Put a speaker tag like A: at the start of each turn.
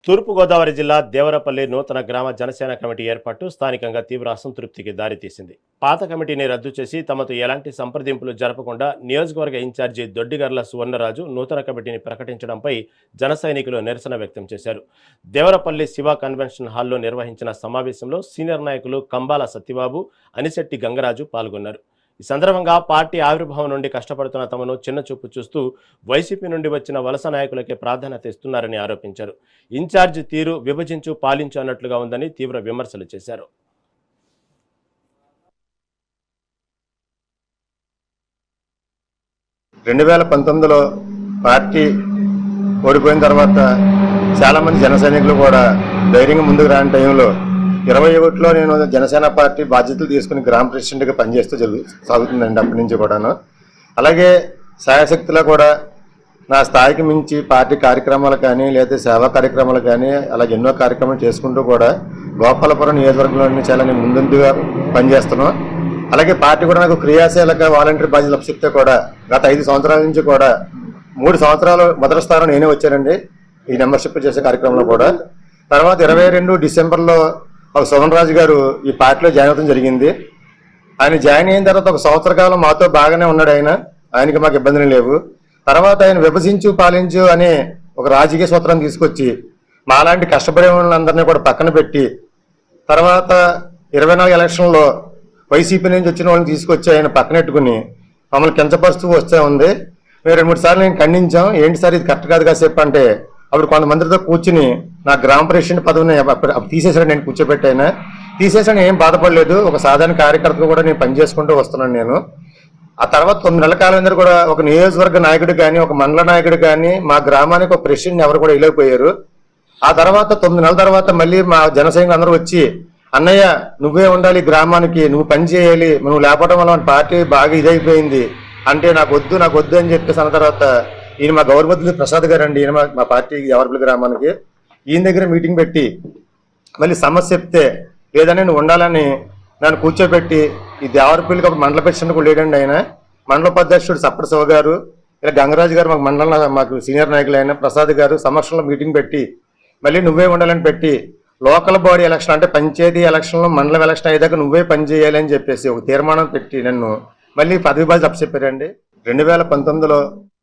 A: తూర్పుగోదావరి జిల్లా దేవరపల్లి నూతన గ్రామ జనసేన కమిటీ ఏర్పాటు స్థానికంగా తీవ్ర అసంతృప్తికి దారితీసింది. పాత కమిటీని రద్దు చేసి తమతో ఎలాంటి సంప్రదింపులు జరపకుండా నియోజకవర్గ ఇన్ఛార్జి దొడ్డిగర్ల సువర్ణరాజు నూతన కమిటీని ప్రకటించడంపై జన సైనికులు నిరసన వ్యక్తం చేశారు. దేవరపల్లి శివ కన్వెన్షన్ హాల్లో నిర్వహించిన సమావేశంలో సీనియర్ నాయకులు కంబాల సత్యబాబు, అనిశెట్టి గంగరాజు పాల్గొన్నారు. ఈ సందర్భంగా పార్టీ ఆవిర్భావం నుండి కష్టపడుతున్న తమను చిన్నచూపు చూస్తూ వైసీపీ నుండి వచ్చిన వలస నాయకులకే ప్రాధాన్యత ఇస్తున్నారని ఆరోపించారు. ఇన్ఛార్జి తీరు విభజించు పాలించు అన్నట్లుగా ఉందని తీవ్ర విమర్శలు చేశారు.
B: 2019లో పార్టీ ఓడిపోయిన తర్వాత చాలా మంది జన సైనికులు కూడా ధైర్యంగా ముందుకు రాని టైంలో 21లో నేను జనసేన పార్టీ బాధ్యతలు తీసుకుని గ్రామ ప్రెసిడెంట్గా పనిచేస్తూ సాగుతుందండి. అప్పటి నుంచి కూడాను అలాగే సాయశక్తిలో కూడా నా స్థాయికి మించి పార్టీ కార్యక్రమాలు కానీ లేదా సేవా కార్యక్రమాలు కానీ అలాగే ఎన్నో కార్యక్రమాలు చేసుకుంటూ కూడా గోపాలపురం నియోజకవర్గంలోని చాలా నేను ముందుగా పనిచేస్తున్నాను. అలాగే పార్టీ కూడా నాకు క్రియాశీలక వాలంటీర్ బాధ్యతలు అప్పచెప్తే కూడా గత 5 సంవత్సరాల నుంచి కూడా 3 సంవత్సరాలు మొదటి స్థానం నేనే వచ్చానండి ఈ మెంబర్షిప్ చేసే కార్యక్రమంలో కూడా. తర్వాత 22 డిసెంబర్లో సువర్ణరాజు గారు ఈ పార్టీలో జాయిన్ అవడం జరిగింది. ఆయన జాయిన్ అయిన తర్వాత 1 సంవత్సర కాలం మాతో బాగానే ఉన్నాడు. ఆయనకి మాకు ఇబ్బందులు లేవు. తర్వాత ఆయన విభజించు పాలించు అనే ఒక రాజకీయ సూత్రాన్ని తీసుకొచ్చి మాలాంటి కష్టపడే వాళ్ళందరినీ కూడా పక్కన పెట్టి తర్వాత 24 ఎలక్షన్లో వైసీపీ నుంచి వచ్చిన వాళ్ళని తీసుకొచ్చి ఆయన పక్కనెట్టుకుని మమ్మల్ని కించపరుస్తూ వస్తూ ఉంది. మేము 2-3 సార్లు నేను ఖండించాం. ఏంటి సార్ ఇది కరెక్ట్ కాదు కాసేపు అంటే అప్పుడు కొంతమందితో కూర్చుని నా గ్రామ ప్రెసిడెంట్ పదవిని తీసేసాడు. నేను కూర్చోబెట్టాను, తీసేసాను, ఏం బాధపడలేదు. ఒక సాధారణ కార్యకర్తగా కూడా నేను పనిచేసుకుంటూ వస్తున్నాను నేను. ఆ తర్వాత 9 నెలల కాలం అందరూ కూడా ఒక నియోజకవర్గ నాయకుడు కానీ ఒక మండల నాయకుడు కానీ మా గ్రామానికి ఒక ప్రెసిడెంట్ ఎవరు కూడా వెళ్ళిపోయారు. ఆ తర్వాత 9 నెలల తర్వాత మళ్ళీ మా జన సైనికులు అందరూ వచ్చి అన్నయ్య నువ్వే ఉండాలి, గ్రామానికి నువ్వు పని చేయాలి, నువ్వు లేకపోవడం వల్ల పార్టీ బాగా ఇదైపోయింది అంటే నాకు వద్దు అని చెప్పేసి అన్న తర్వాత ఈయన మా గౌరవద్దులు ప్రసాద్ గారు అండి, ఈయన మా పార్టీ దేవరపల్లి గ్రామానికి ఈయన దగ్గర మీటింగ్ పెట్టి మళ్ళీ సమస్య చెప్తే లేదని నువ్వు ఉండాలని నన్ను కూర్చోబెట్టి ఈ దేవరపల్లికి ఒక మండల ప్రెసిడెంట్ కూడా లేడండి. ఆయన మండలోపాధ్యక్షుడు సప్పటి శివ గారు, ఇలా గంగరాజు గారు మాకు మండలంలో మాకు సీనియర్ నాయకులు అయిన ప్రసాద్ గారు సమక్షంలో మీటింగ్ పెట్టి మళ్ళీ నువ్వే ఉండాలని పెట్టి లోకల్ బాడీ ఎలక్షన్ అంటే పంచాయతీ ఎలక్షన్లో మండలం ఎలక్షన్ అయ్యేదాకా నువ్వే పని చేయాలి అని చెప్పేసి ఒక తీర్మానం పెట్టి నన్ను మళ్ళీ పదవి బాధ్యత అప్పచెప్పారండి. 2019లో